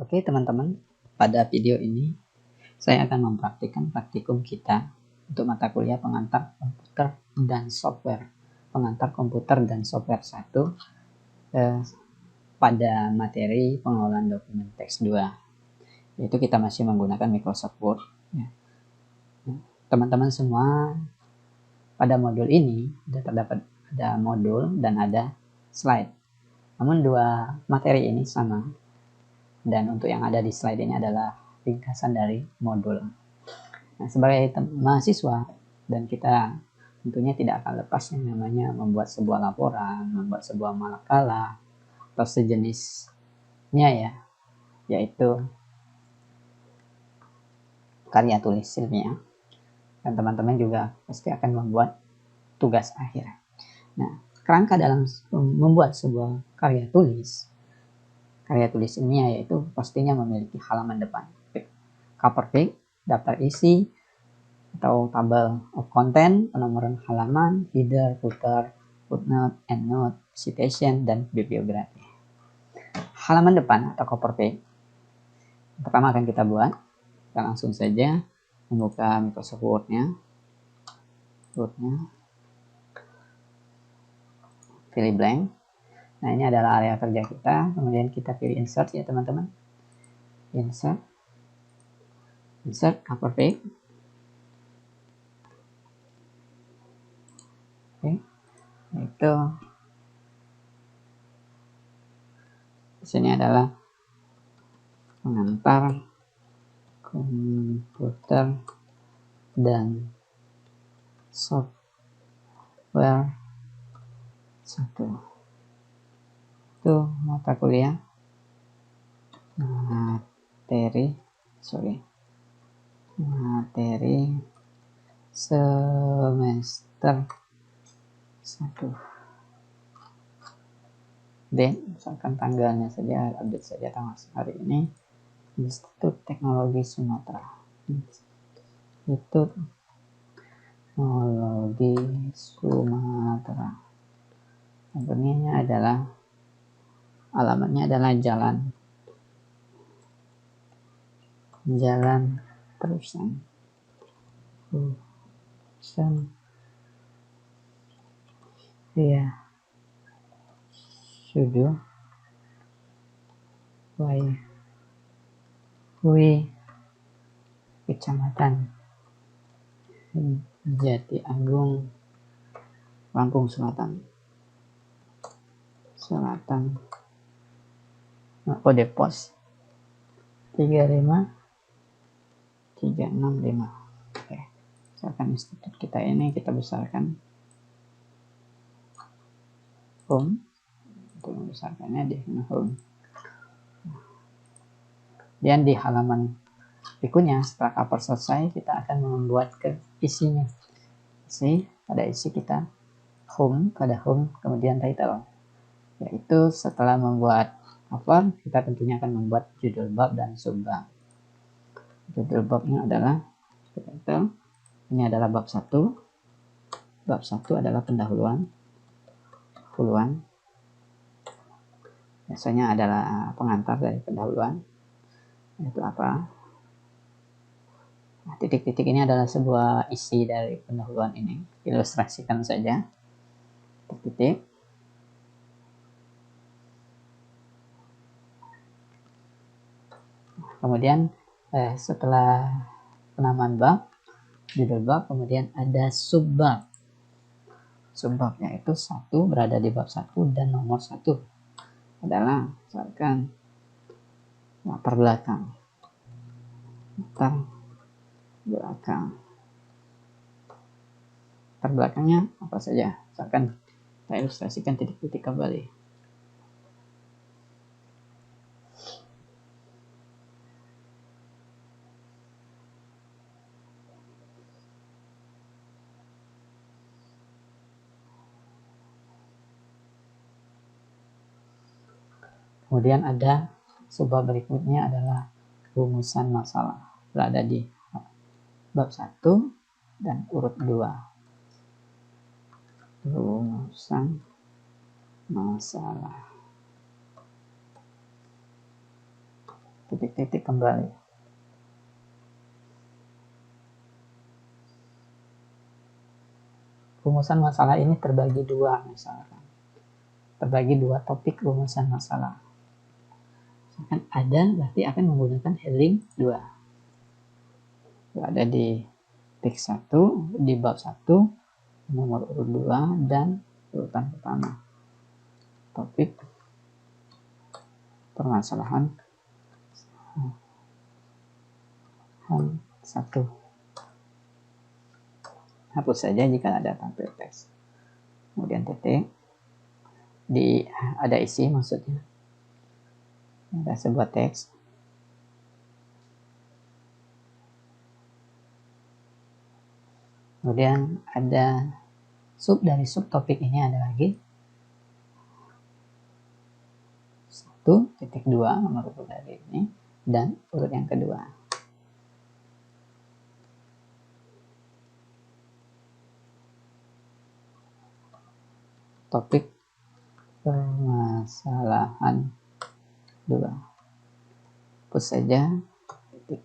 Oke teman-teman, pada video ini saya akan mempraktikkan praktikum kita untuk mata kuliah pengantar komputer dan software. Pengantar komputer dan software 1 pada materi pengolahan dokumen teks 2. Yaitu kita masih menggunakan Microsoft Word. Teman-teman semua, pada modul ini terdapat ada modul dan ada slide. Namun dua materi ini sama. Dan untuk yang ada di slide ini adalah ringkasan dari modul. Nah, sebagai mahasiswa dan kita tentunya tidak akan lepas yang namanya membuat sebuah laporan, membuat sebuah makalah atau sejenisnya ya, yaitu karya tulis ilmiah. Dan teman-teman juga pasti akan membuat tugas akhir. Nah, kerangka dalam membuat sebuah karya tulis ilmiah yaitu pastinya memiliki halaman depan, cover page, daftar isi atau table of content, penomoran halaman, header, footer, footnote, endnote, citation, dan bibliografi. Halaman depan atau cover page pertama akan kita buat. Kita langsung saja membuka Microsoft Word-nya. Pilih blank. Nah, ini adalah area kerja kita. Kemudian kita pilih insert ya teman-teman. Insert cover page. Oke. Itu di sini adalah pengantar komputer dan software 1. Itu mata kuliah materi semester 1. Dan misalkan tanggalnya saja, update saja tanggal hari ini. Institut Teknologi Sumatera. Institut Teknologi Sumatera. Namanya adalah, alamatnya adalah Jalan Terusan ya Sudu Kecamatan Jati Agung, Lampung Selatan. Kode pos 35365. Oke, misalkan institut kita ini kita besarkan home, untuk membesarkannya di home. Dan di halaman berikutnya setelah cover selesai, kita akan membuat ke isinya. Pada isi kita home, kemudian title. Yaitu setelah membuat cover, kita tentunya akan membuat judul bab dan subbab. Judul babnya adalah title. Ini adalah bab 1. Bab 1 adalah pendahuluan. Biasanya adalah pengantar dari pendahuluan. Itu apa? Nah, titik-titik ini adalah sebuah isi dari pendahuluan ini. Ilustrasikan saja. Titik-titik. Kemudian setelah penamaan bab, judul bab, kemudian ada subbab. Subbabnya itu 1 berada di bab 1 dan nomor 1 adalah misalkan latar belakang. Latar belakangnya apa saja? Misalkan kita ilustrasikan titik-titik kembali. Kemudian ada subbab berikutnya adalah rumusan masalah, berada di bab 1 dan urut 2. Rumusan masalah. titik-titik kembali. Rumusan masalah ini terbagi dua, misalkan terbagi dua topik rumusan masalah. Misalkan ada, berarti akan menggunakan heading 2. Ada di teks 1, di bab 1, nomor urut 2, dan urutan pertama. Topik permasalahan 1. Hapus saja jika ada tampil teks. Kemudian titik, ada isi maksudnya. Ada sebuah teks. Kemudian ada dari subtopik ini ada lagi 1.2 nomor urut dari ini dan urut yang kedua. Topik permasalahan 2. Hapus saja titik.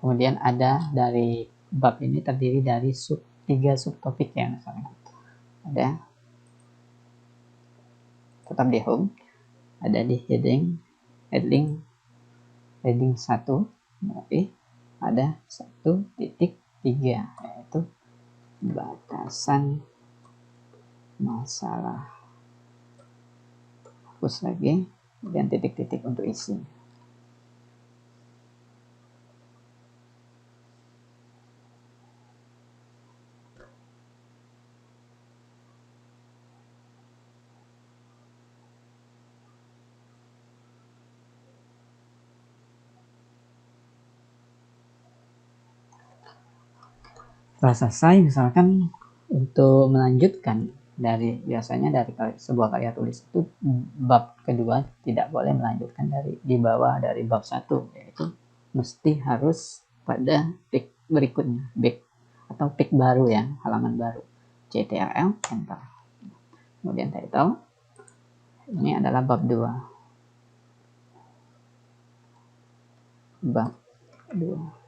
Kemudian ada dari bab ini terdiri dari 3 subtopik ya, misalnya. Ada tetap di home, ada di heading 1, berarti ada 1.3, yaitu batasan masalah. Hapus lagi, kemudian titik-titik untuk isi. Setelah selesai, misalkan untuk melanjutkan biasanya dari sebuah karya tulis itu bab kedua tidak boleh melanjutkan di bawah dari bab 1, yaitu mesti harus pada pik berikutnya, back atau pik baru ya, halaman baru. CTRL enter. Kemudian title, ini adalah bab 2,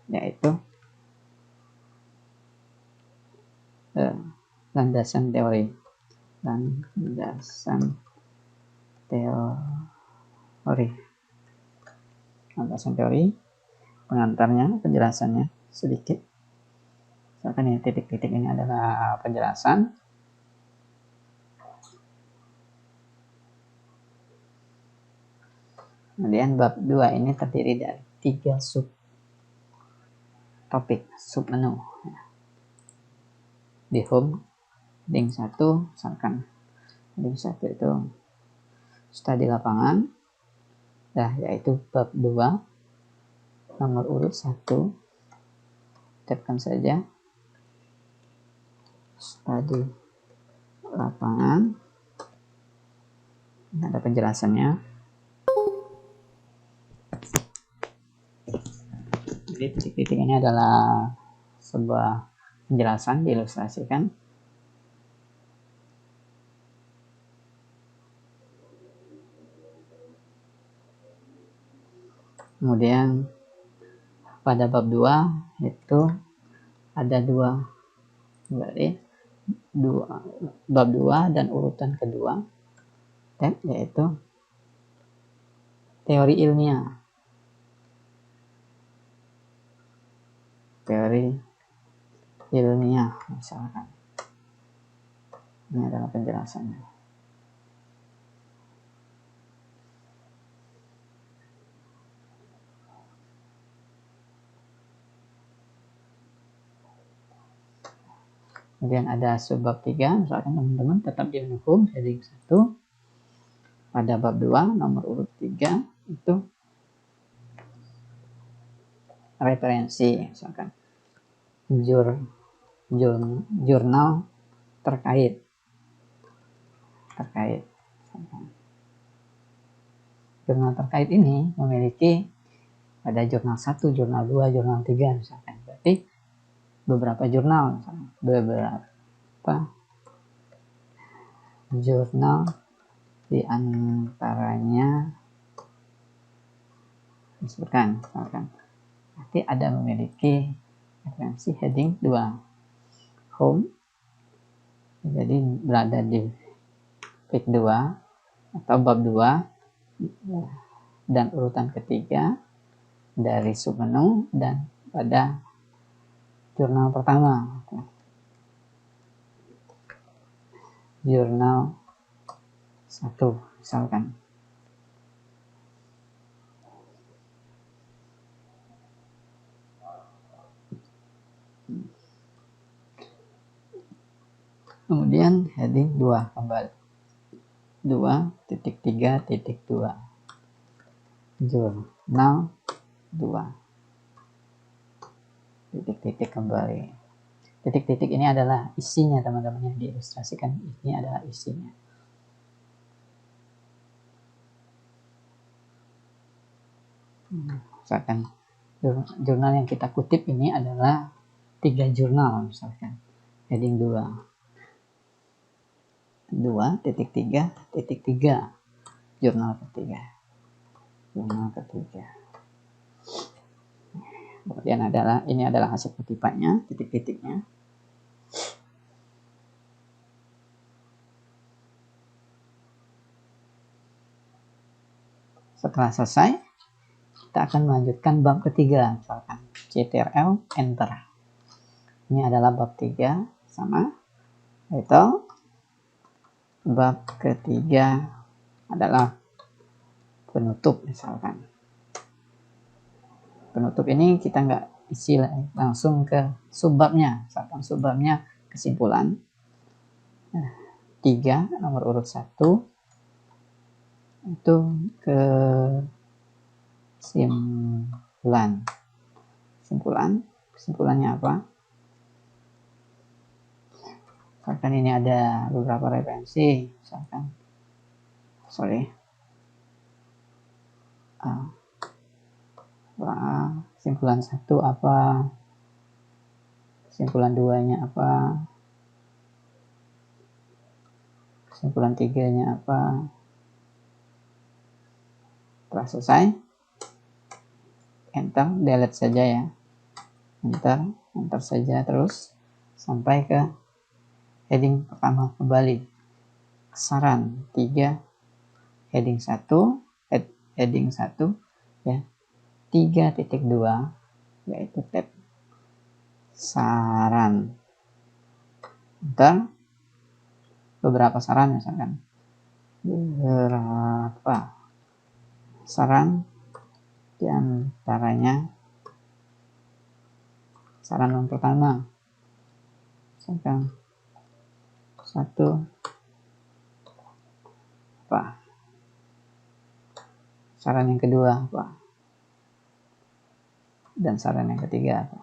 yaitu landasan teori pengantarnya, penjelasannya sedikit. Misalkan ini titik-titik ini adalah penjelasan. Kemudian bab 2 ini terdiri dari 3 subtopik, submenu. Di home, heading 1, misalkan heading 1 itu studi lapangan, yaitu bab 2, nomor urut 1, tekan saja studi lapangan, ada penjelasannya. Jadi titik-titik ini adalah sebuah penjelasan diilustrasikan. Kemudian pada bab 2 itu ada bab 2 dan urutan kedua, yaitu teori ilmiah. Misalkan ini adalah penjelasannya. Kemudian ada subbab 3, misalkan teman-teman tetap di menu home, heading 1, pada bab 2 nomor urut 3 itu referensi, misalkan jurnal terkait. Jurnal terkait ini memiliki Ada jurnal 1, jurnal 2, jurnal 3 misalkan. Berarti beberapa jurnal, misalkan. Beberapa jurnal diantaranya disebutkan, misalkan. Berarti ada memiliki referensi heading 2 home, jadi berada di page 2 atau bab 2 dan urutan ketiga dari submenu dan pada jurnal pertama, jurnal 1 misalkan. Kemudian heading 2 kembali, 2.3.2 jurnal 2 titik-titik kembali. Titik-titik ini adalah isinya, teman-teman, yang diilustrasikan ini adalah isinya. Misalkan jurnal yang kita kutip ini adalah 3 jurnal, misalkan heading 2.3.3 jurnal ketiga. Kemudian ini adalah hasil kutipannya, titik-titiknya. Setelah selesai, kita akan melanjutkan bab ketiga, misalkan CTRL enter. Ini adalah bab 3, sama, yaitu bab ketiga adalah penutup, misalkan. Penutup ini kita nggak isi langsung ke subbabnya, misalkan subbabnya kesimpulan. 3 nomor urut 1 itu kesimpulannya apa? Misalkan ini ada beberapa referensi, misalkan kesimpulan 1 apa, kesimpulan 2-nya apa, kesimpulan 3-nya apa. Setelah selesai, enter, delete saja ya, enter saja terus sampai ke heading pertama kembali. Saran 3 heading 1 ya, 3.2 yaitu tab saran. Enter, beberapa saran, misalkan beberapa saran, diantaranya saran yang pertama, misalkan 1 apa, saran yang kedua apa, dan saran yang ketiga apa,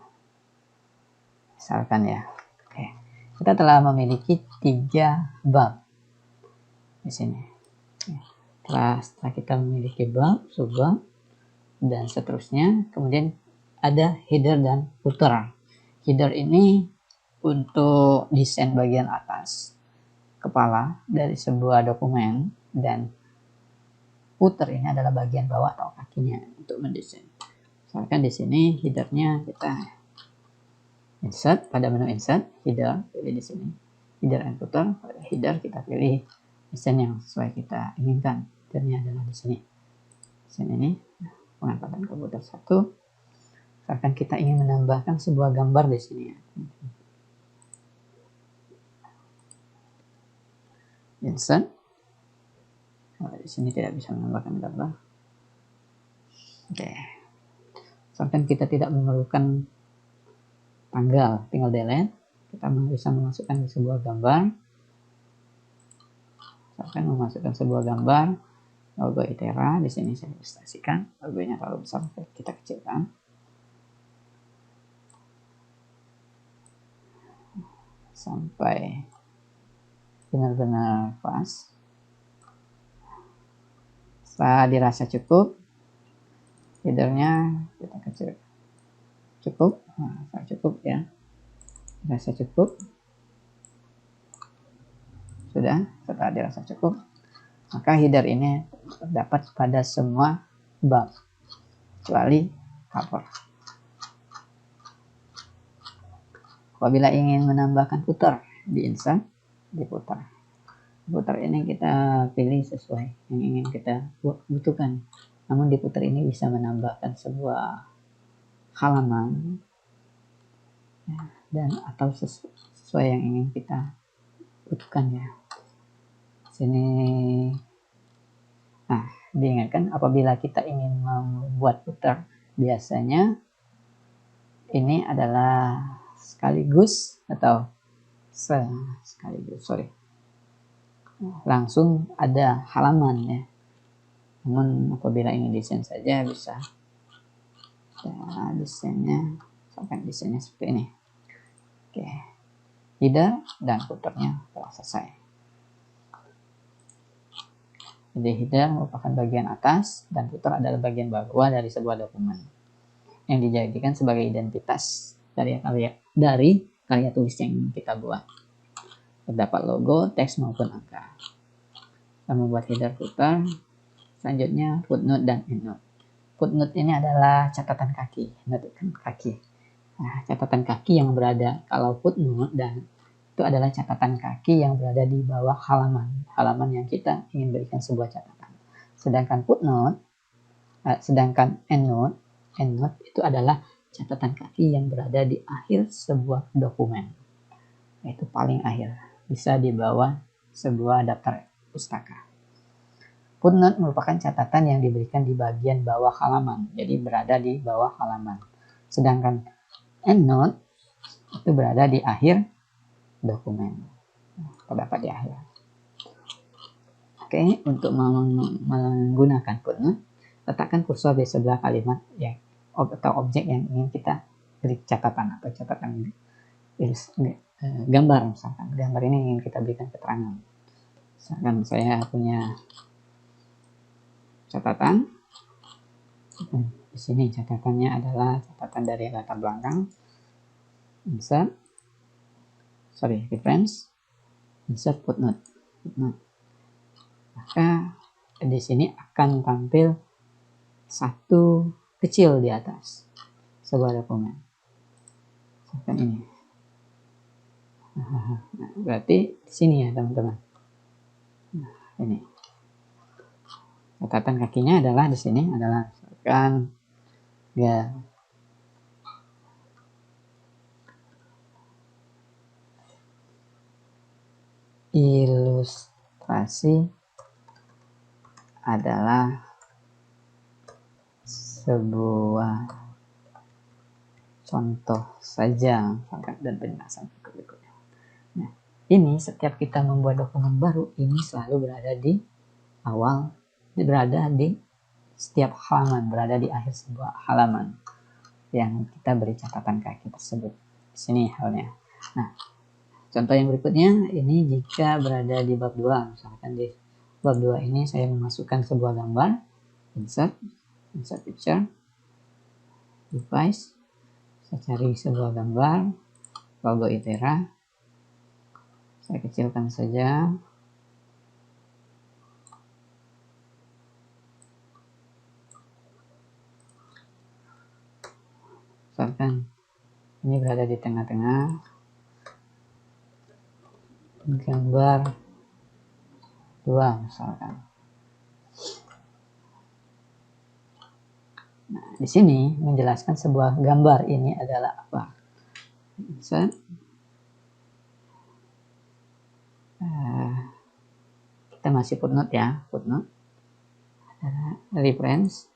misalkan ya. Oke, kita telah memiliki 3 bab di sini. Setelah kita memiliki bab, subbab, dan seterusnya, kemudian ada header dan footer. Header ini untuk desain bagian atas kepala dari sebuah dokumen, dan footer ini adalah bagian bawah atau kakinya untuk mendesain. Misalkan di sini headernya kita insert, pada menu insert header, pilih di sini header and footer. Pada header kita pilih desain yang sesuai kita inginkan. Headernya adalah di sini. Desain ini pengangkatan komputer 1. Misalkan kita ingin menambahkan sebuah gambar di sini ya. Insert. Di sini tidak bisa menambahkan gambar. Oke. Misalkan kita tidak memerlukan tanggal, tinggal delete. Kita bisa memasukkan sebuah gambar. Misalkan memasukkan sebuah gambar logo ITERA. Di sini saya ilustrasikan. Logonya terlalu besar, kita kecilkan. Sampai benar-benar pas. Setelah dirasa cukup, headernya kita kecil, cukup, nah, cukup ya, rasa cukup. Sudah, setelah dirasa cukup, maka header ini terdapat pada semua bab kecuali cover. Apabila ingin menambahkan footer, di insert, di footer. Footer ini kita pilih sesuai yang ingin kita butuhkan. Namun di footer ini bisa menambahkan sebuah halaman dan atau sesuai yang ingin kita butuhkan ya. Sini, nah diingatkan apabila kita ingin membuat footer, biasanya ini adalah sekaligus atau langsung ada halaman ya. Namun apabila ingin desain saja bisa desainnya, misalkan desainnya seperti ini. Oke, header dan footernya telah selesai. Jadi header merupakan bagian atas dan footer adalah bagian bawah dari sebuah dokumen yang dijadikan sebagai identitas dari karya tulis yang ingin kita buat. Terdapat logo, teks maupun angka. Kita membuat header, footer. Selanjutnya footnote dan endnote. Footnote ini adalah catatan kaki, note kaki. Nah, catatan kaki yang berada, kalau footnote dan itu adalah catatan kaki yang berada di bawah halaman yang kita ingin berikan sebuah catatan. Sedangkan endnote itu adalah catatan kaki yang berada di akhir sebuah dokumen, yaitu paling akhir, bisa di bawah sebuah daftar pustaka. Footnote merupakan catatan yang diberikan di bagian bawah halaman, jadi berada di bawah halaman. Sedangkan endnote itu berada di akhir dokumen, terdapat di akhir. Oke, untuk menggunakan footnote, letakkan kursor di sebelah kalimat yang atau objek yang ingin kita beri catatan atau catatan gambar. Misalkan gambar ini ingin kita berikan keterangan. Misalkan saya punya catatan, di sini catatannya adalah catatan dari latar belakang. Reference, insert footnote. Maka di sini akan tampil satu kecil di atas sebuah dokumen. Misalkan ini. Nah, berarti di sini ya teman-teman. Nah, ini. Catatan kakinya adalah di sini adalah misalkan ya ilustrasi adalah sebuah contoh saja dan penjelasan berikutnya. Nah, ini setiap kita membuat dokumen baru ini selalu berada di awal, berada di setiap halaman, berada di akhir sebuah halaman yang kita beri catatan kaki tersebut. Di sini halnya. Nah, contoh yang berikutnya ini jika berada di bab 2, misalkan di bab 2 ini saya memasukkan sebuah gambar, insert picture, device, saya cari sebuah gambar, logo Itera, saya kecilkan saja, misalkan ini berada di tengah-tengah, gambar 2 misalkan. Nah, di sini menjelaskan sebuah gambar ini adalah apa. Kita masih footnote ya, footnote. Reference,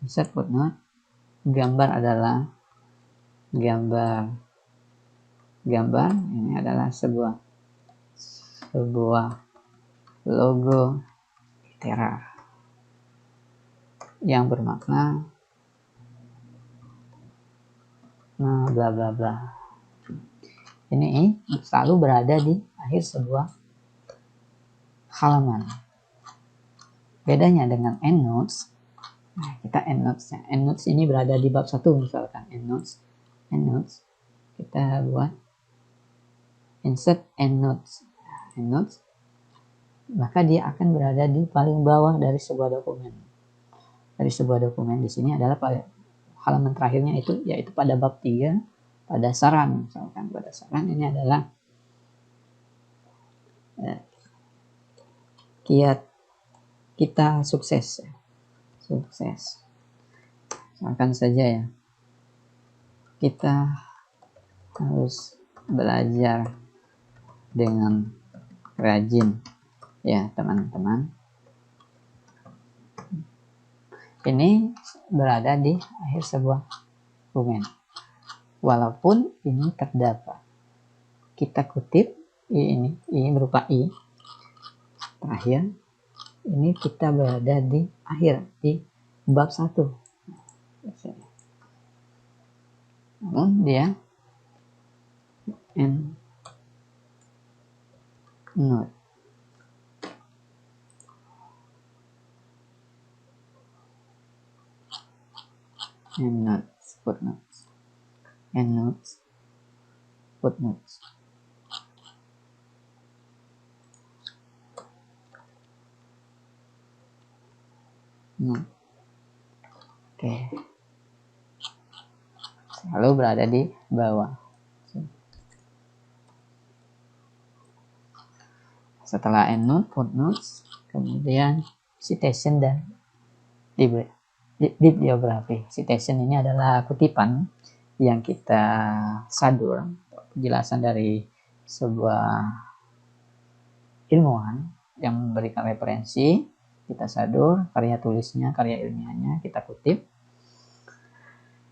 insert footnote. Gambar adalah gambar ini adalah sebuah logo Itera yang bermakna bla bla bla. Ini selalu berada di akhir sebuah halaman. Bedanya dengan endnotes, Nah, kita endnotes ya. Endnotes ini berada di bab 1 misalkan endnotes kita buat insert endnotes. Endnotes, maka dia akan berada di paling bawah dari sebuah dokumen. Di sini adalah halaman terakhirnya yaitu pada bab 3 pada saran. Misalkan pada saran ini adalah kiat kita sukses. Misalkan saja ya, kita harus belajar dengan rajin ya teman-teman. Ini berada di akhir sebuah dokumen. Walaupun ini terdapat, kita kutip ini berupa i terakhir, ini kita berada di akhir di bab 1. Namun dia endnote. Footnotes. Oke. Selalu berada di bawah. Setelah endnote, footnotes, kemudian citation dan bibliografi. Citation ini adalah kutipan yang kita sadur, penjelasan dari sebuah ilmuwan yang memberikan referensi, kita sadur, karya tulisnya, karya ilmiahnya, kita kutip.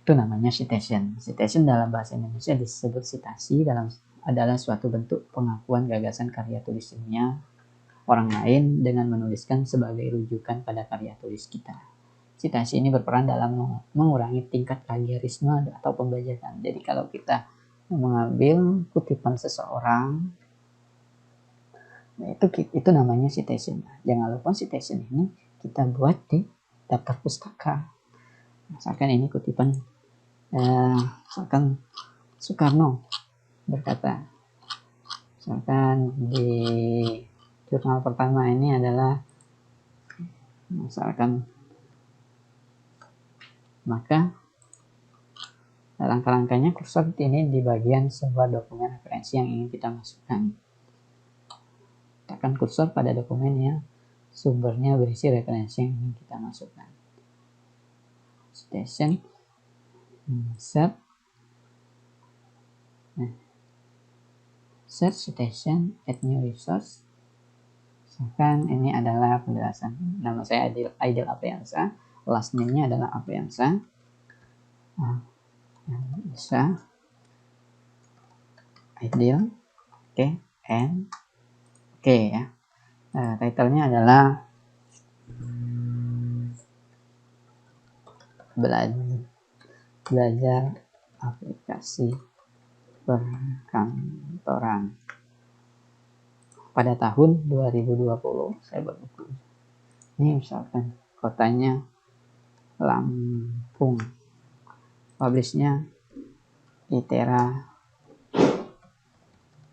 Itu namanya citation. Citation dalam bahasa Indonesia disebut citasi, adalah suatu bentuk pengakuan gagasan karya tulis ilmiah orang lain dengan menuliskan sebagai rujukan pada karya tulis kita. Citasi ini berperan dalam mengurangi tingkat plagiarisme atau pembajakan. Jadi kalau kita mengambil kutipan seseorang, itu namanya citation. Jangan lupa citation ini kita buat di daftar pustaka. Misalkan ini kutipan misalkan Soekarno berkata, misalkan di jurnal pertama ini adalah misalkan, maka langkah-langkahnya kursor ini di bagian sebuah dokumen referensi yang ingin kita masukkan. Tekan kursor pada dokumen yang sumbernya berisi referensi yang ingin kita masukkan. Citation, insert citation, add new resource. Misalkan ini adalah penjelasan. Nama saya Aidil Apriansa, last name-nya adalah Apriansa. Bisa Aidil, oke ya. Title-nya adalah belajar aplikasi perkantoran pada tahun 2020. Saya berbuku ini, misalkan kotanya Lampung, publishnya Itera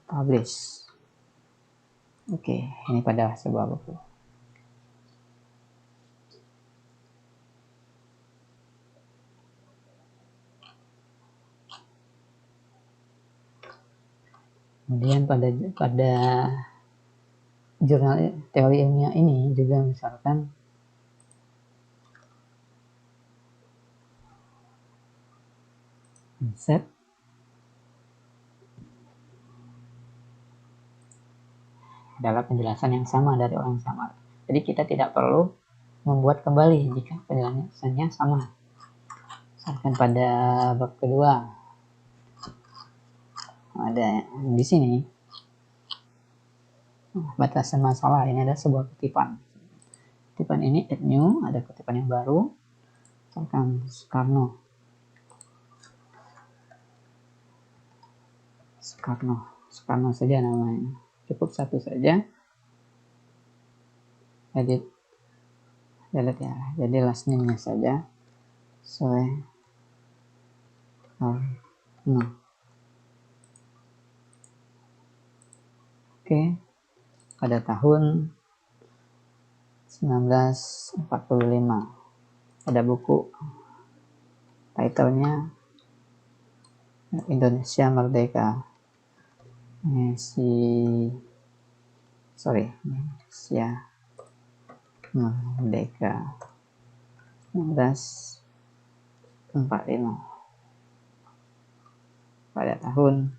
Publish. Oke, ini pada sebuah buku. Kemudian pada jurnal teori ilmiah ini juga misalkan insert adalah penjelasan yang sama dari orang sama. Jadi kita tidak perlu membuat kembali jika penjelasannya sama. Misalkan pada bab kedua ada di sini batasan masalah, ini ada sebuah kutipan. Kutipan ini add new, ada kutipan yang baru. Misalkan Soekarno saja namanya, cukup satu saja. Edit delete ya, jadi last name nya saja Soe no. Oke, pada tahun 1945 ada buku titlenya Indonesia Merdeka. Indonesia Merdeka 1945 pada tahun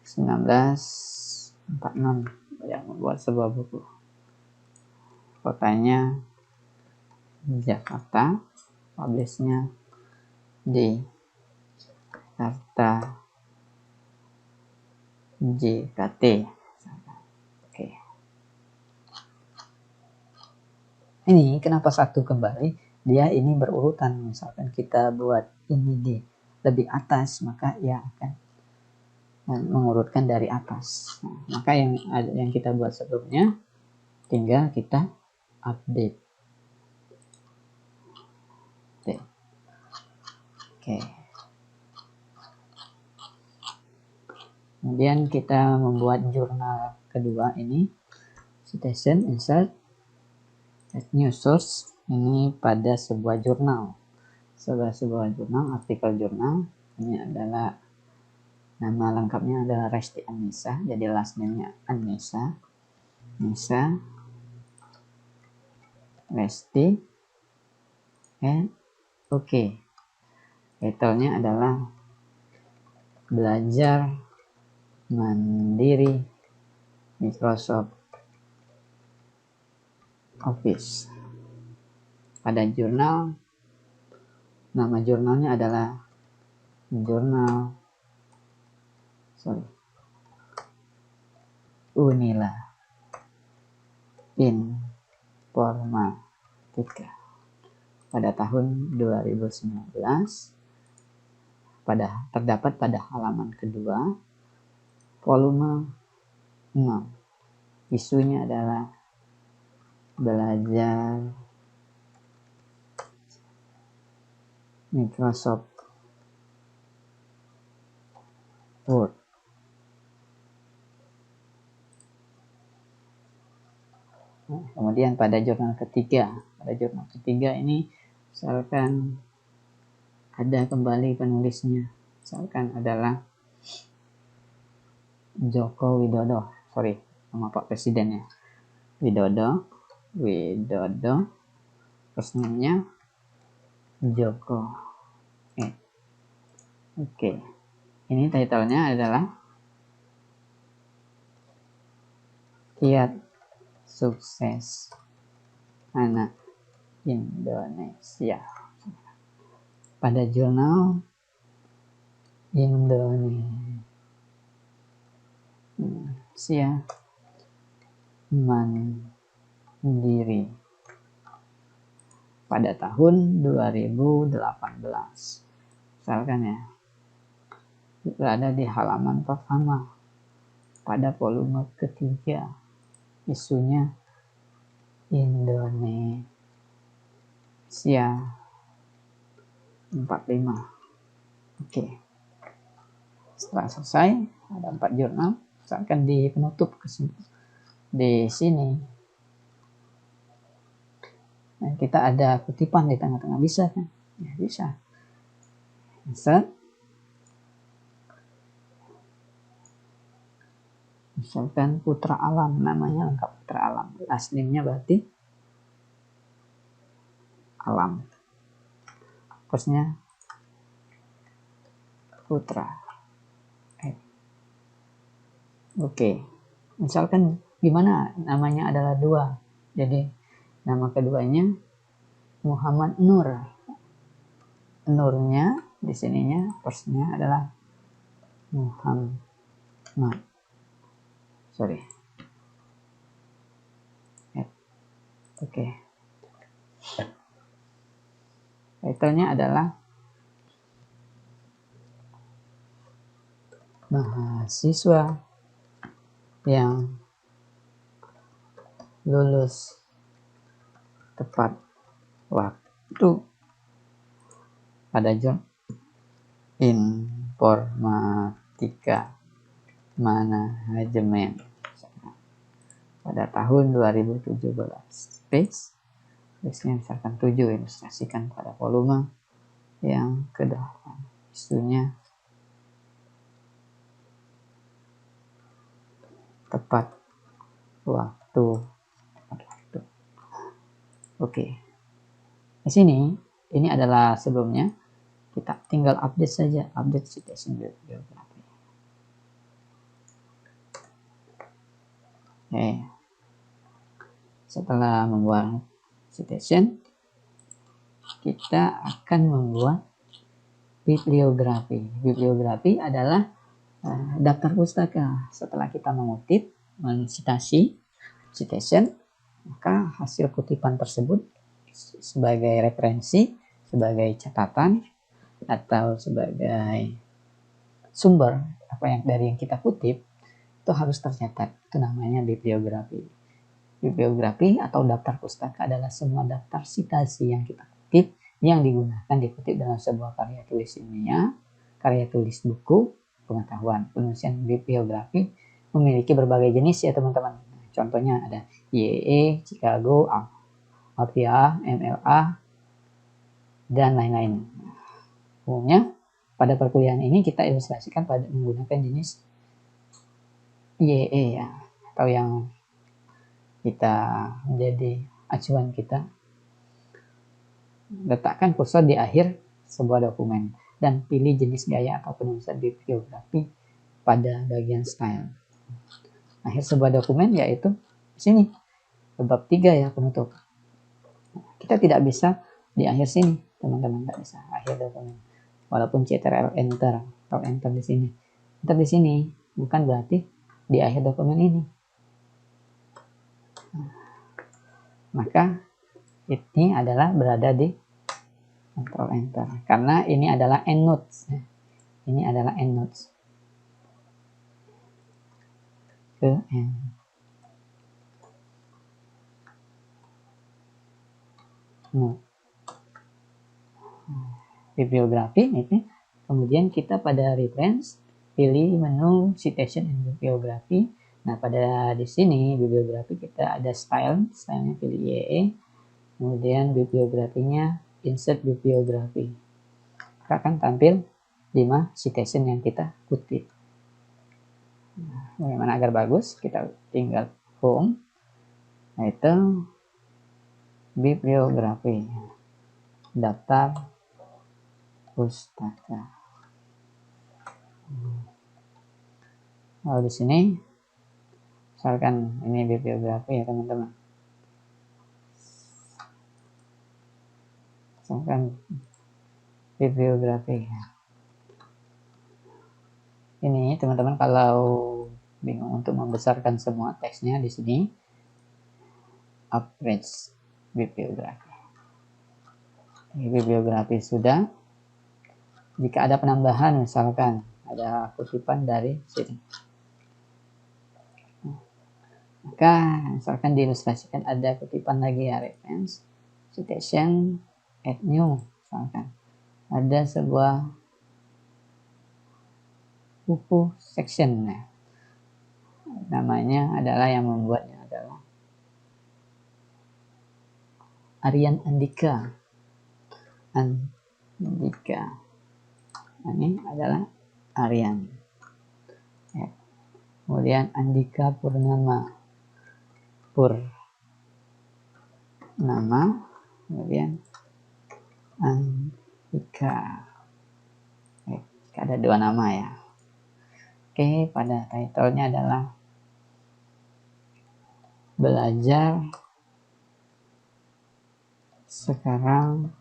1946 yang membuat sebuah buku. Kotanya Jakarta, publishnya di Jakarta JKT. Oke. Ini kenapa satu kembali? Dia ini berurutan. Misalkan kita buat ini di lebih atas, maka ia akan mengurutkan dari atas. Nah, maka yang kita buat sebelumnya tinggal kita update. Oke. Kemudian kita membuat jurnal kedua ini, citation insert new source, ini pada sebuah jurnal. Sebuah jurnal, artikel jurnal. Ini adalah nama lengkapnya adalah Resti Annisa, jadi last name-nya Annisa. Resti oke. Title-nya adalah Belajar Mandiri Microsoft Office. Pada jurnal, nama jurnalnya adalah Unila Informatika. Pada tahun 2019 terdapat pada halaman kedua volume 6. Isunya adalah belajar Microsoft Word. Kemudian pada jurnal ketiga ini misalkan ada kembali penulisnya, misalkan adalah Joko Widodo, nama Pak Presidennya Widodo, first name-nya Joko. Oke. Ini title-nya adalah Kiat Sukses Anak Indonesia. Pada jurnal Indonesia Mandiri pada tahun 2018. Misalkan ya, berada di halaman pertama pada volume ketiga, isunya Indonesia 45. Oke. Setelah selesai, ada 4 jurnal. Misalkan di penutup di sini. Nah, kita ada kutipan di tengah-tengah, bisa kan? Ya, bisa. Insert. Misalkan Putra Alam, namanya lengkap Putra Alam. Last name-nya berarti Alam. First-nya Putra. Oke. Misalkan gimana namanya adalah 2. Jadi nama keduanya Muhammad Nur. Nurnya di sininya first-nya adalah Muhammad. Oke. Title-nya adalah mahasiswa yang lulus tepat waktu pada job informatika manajemen pada tahun 2017. Space-nya misalkan 7, ilustrasikan pada volume yang ke-8. Isunya tepat waktu. Oke. Di sini ini adalah sebelumnya, kita tinggal update saja, update citation bibliografi. Oke. Setelah membuat citation, kita akan membuat bibliografi. Bibliografi adalah daftar pustaka. Setelah kita mengutip, mencitasi, citation, maka hasil kutipan tersebut sebagai referensi, sebagai catatan, atau sebagai sumber apa yang dari yang kita kutip itu harus tercatat. Itu namanya bibliografi. Bibliografi atau daftar pustaka adalah semua daftar citasi yang kita kutip yang digunakan dikutip dalam sebuah karya tulis ilmiah, karya tulis buku pengetahuan. Penulisan bibliografi memiliki berbagai jenis ya teman-teman. Contohnya ada YE, Chicago, Alfiah, MLA, dan lain-lain. Umumnya pada perkuliahan ini kita ilustrasikan pada menggunakan jenis YE ya, atau yang kita menjadi acuan kita. Letakkan kursor di akhir sebuah dokumen dan pilih jenis gaya atau penulisan bibliografi pada bagian style. Akhir sebuah dokumen yaitu di sini bab 3 ya, penutup. Kita tidak bisa di akhir sini, teman-teman, tidak bisa akhir dokumen. Walaupun Ctrl enter atau enter di sini. Enter di sini bukan berarti di akhir dokumen ini. Maka ini adalah berada di Ctrl enter karena ini adalah endnotes. Ini adalah endnotes. Ke bibliografi ini. Kemudian kita pada reference pilih menu citation and bibliografi. Nah, pada di sini bibliografi kita ada stylenya pilih YE. Kemudian bibliografinya insert bibliografi. Akan tampil 5 citation yang kita kutip. Nah, bagaimana agar bagus? Kita tinggal home, yaitu bibliografi, daftar pustaka. Lalu di sini misalkan ini bibliografi ya teman-teman. Misalkan bibliografi. Ini teman-teman kalau bingung untuk membesarkan semua teksnya di sini, average bibliografi. Ini bibliografi sudah. Jika ada penambahan, misalkan ada kutipan dari sini, maka misalkan diilustrasikan ada kutipan lagi ya, reference, citation, add new, misalkan ada sebuah buku section, nah, namanya adalah yang membuatnya adalah Aryan Andika. Ini adalah Aryan. Ya. Kemudian Andika Purnama. Kemudian Andika. Ada 2 nama ya. Oke, pada title-nya adalah belajar sekarang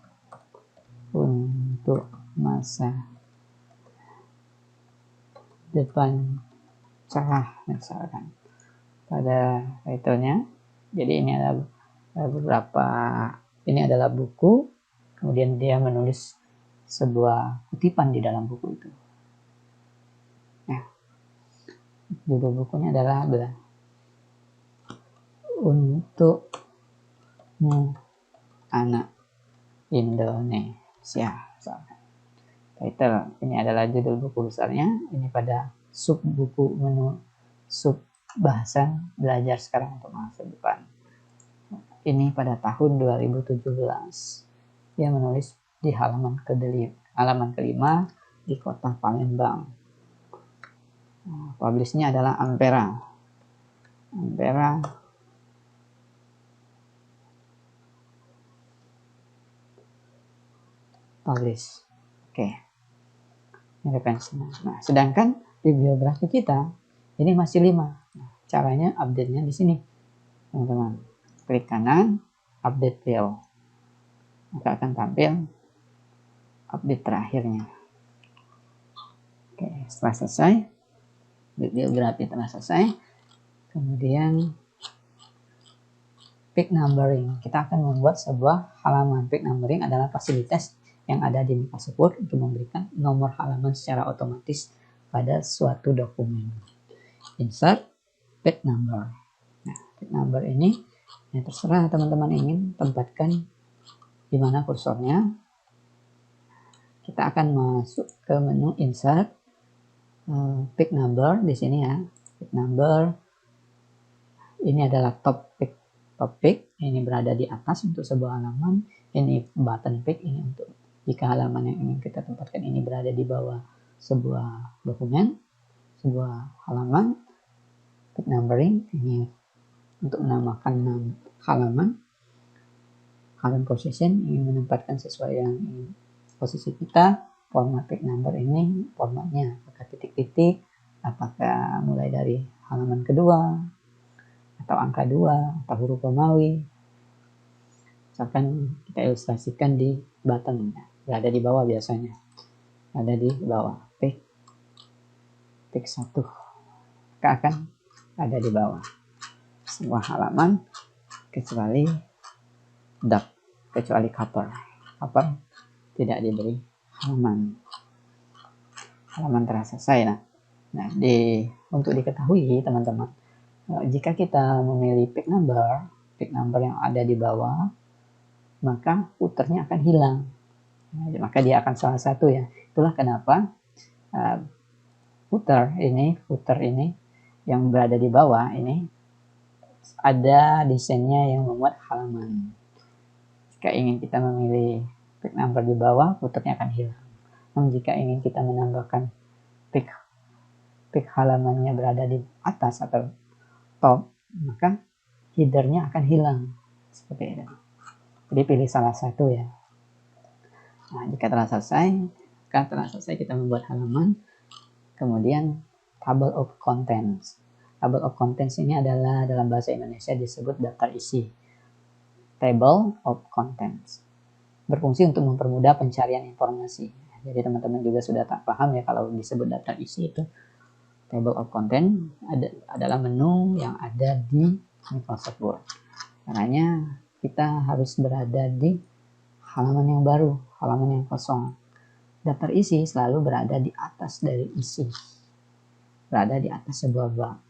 untuk masa depan cerah, misalkan pada title-nya. Jadi ini ada beberapa, ini adalah buku, kemudian dia menulis sebuah kutipan di dalam buku itu. Nah, judul bukunya adalah untukmu anak Indonesia. Title, ini adalah judul buku besarnya. Ini pada sub buku menu sub bahasan belajar sekarang untuk masa depan. Ini pada tahun 2017. Dia menulis di halaman kelima di kota Palembang. Publishnya adalah Ampera. Publish. Oke. Ini referensinya. Nah, sedangkan bibliografi kita ini masih 5. Nah, caranya update-nya di sini, teman-teman. Klik kanan, update file. Maka akan tampil update terakhirnya. Oke, setelah selesai, bibliografi telah selesai. Kemudian page numbering. Kita akan membuat sebuah halaman. Page numbering adalah fasilitas yang ada di Microsoft untuk memberikan nomor halaman secara otomatis pada suatu dokumen. Insert page number. Nah, page number ini ya terserah teman-teman ingin tempatkan di mana kursornya. Kita akan masuk ke menu insert page number di sini ya. Page number ini adalah topik. Ini berada di atas untuk sebuah halaman. Ini button page, ini untuk jika halaman yang ingin kita tempatkan ini berada di bawah sebuah dokumen, sebuah halaman. Page numbering ini untuk menamakan halaman. Column position ingin menempatkan sesuai yang posisi kita. Format page number ini formatnya apakah titik-titik, apakah mulai dari halaman kedua atau angka 2 atau huruf Romawi. Misalkan kita ilustrasikan di button, berada di bawah biasanya. Ada di bawah page 1. Maka akan ada di bawah sebuah halaman kecuali cover. Cover tidak diberi halaman telah selesai. Nah, untuk diketahui teman-teman, jika kita memilih page number yang ada di bawah, maka footernya akan hilang. Maka dia akan salah satu ya. Itulah kenapa footer ini yang berada di bawah ini ada desainnya yang membuat halaman. Jika ingin kita memilih page number di bawah, footernya akan hilang. Namun jika ingin kita menambahkan page halamannya berada di atas atau top, maka headernya akan hilang. Seperti itu. Jadi pilih salah satu ya. Nah, jika telah selesai kita membuat halaman. Kemudian table of contents. Table of contents ini adalah dalam bahasa Indonesia disebut daftar isi. Table of contents berfungsi untuk mempermudah pencarian informasi. Jadi teman-teman juga sudah tak paham ya kalau disebut daftar isi itu. Table of content adalah menu yang ada di Microsoft Word. Caranya kita harus berada di halaman yang baru, halaman yang kosong. Daftar isi selalu berada di atas dari isi, berada di atas sebuah bab.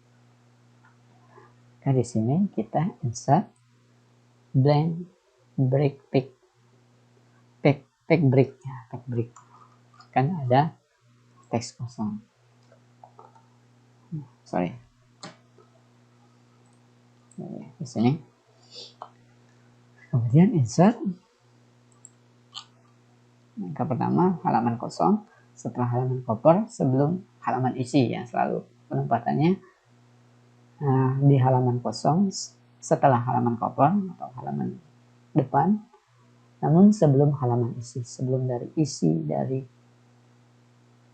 Nah, di sini kita insert blank break break kan ada teks kosong. Di sini. Kemudian insert angka pertama halaman kosong, setelah halaman cover, sebelum halaman isi yang selalu penempatannya di halaman kosong setelah halaman cover atau halaman depan, namun sebelum halaman isi, sebelum dari isi dari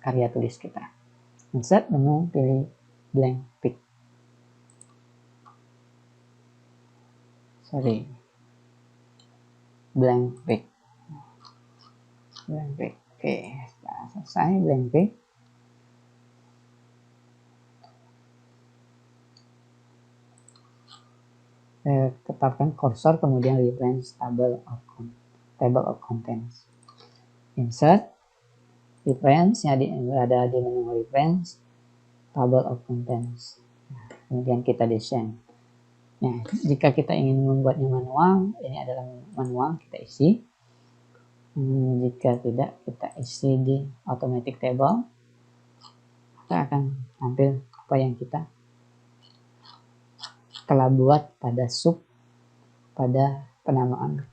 karya tulis kita. Insert menu, pilih blank page. Oke, sudah selesai blank page. Tetapkan cursor, kemudian reference table of contents. Insert reference yang berada di menu reference table of contents. Kemudian kita desain. Nah, jika kita ingin membuatnya manual, ini adalah manual, kita isi. Jika tidak, kita isi di automatic table, maka akan tampil apa yang kita telah buat pada pada penamaan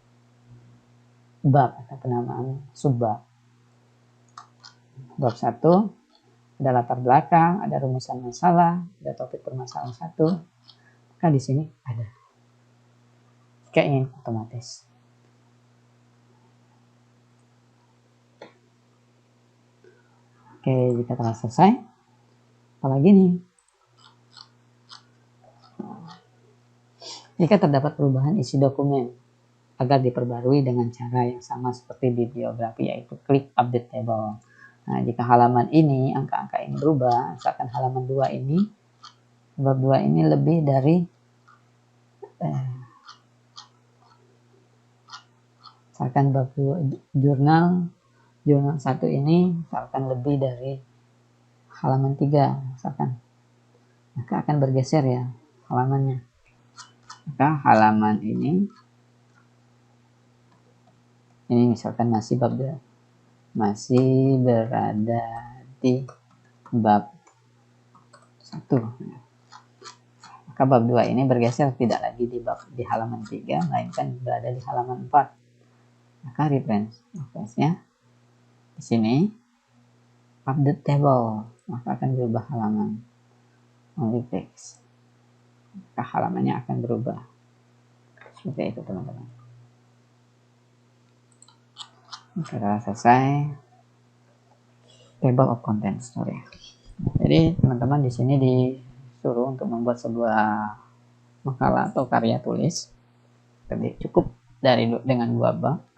bab atau penamaan subbab. Bab 1 ada latar belakang, ada rumusan masalah, ada topik permasalahan 1. Maka di sini ada. Jika ingin otomatis. Oke, jika telah selesai, apalagi nih? Jika terdapat perubahan isi dokumen agar diperbarui dengan cara yang sama seperti bibliografi, yaitu klik update table. Nah, jika halaman ini, angka-angka ini berubah, misalkan halaman 2 ini, bab 2 ini lebih dari misalkan bab 2 jurnal 1 ini misalkan lebih dari halaman 3 misalkan, maka akan bergeser ya halamannya. Maka halaman ini misalkan masih berada di bab 1. Maka bab 2 ini bergeser tidak lagi di halaman 3, melainkan berada di halaman 4. Maka reference-nya di sini update table, maka akan berubah halaman. Only text, maka halamannya akan berubah. Seperti itu teman-teman. Sudah selesai table of contents. Jadi teman-teman di sini disuruh untuk membuat sebuah makalah atau karya tulis. Jadi cukup dengan 2 bab.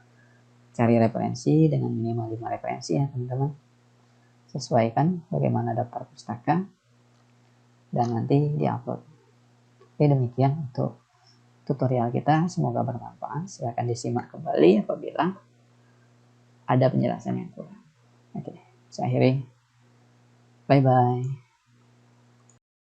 Cari referensi dengan minimal 5 referensi ya teman-teman. Sesuaikan bagaimana daftar pustaka dan nanti diupload. Oke, demikian untuk tutorial kita, semoga bermanfaat. Silahkan disimak kembali apabila ada penjelasan yang kurang. Oke, saya akhiri. Bye bye.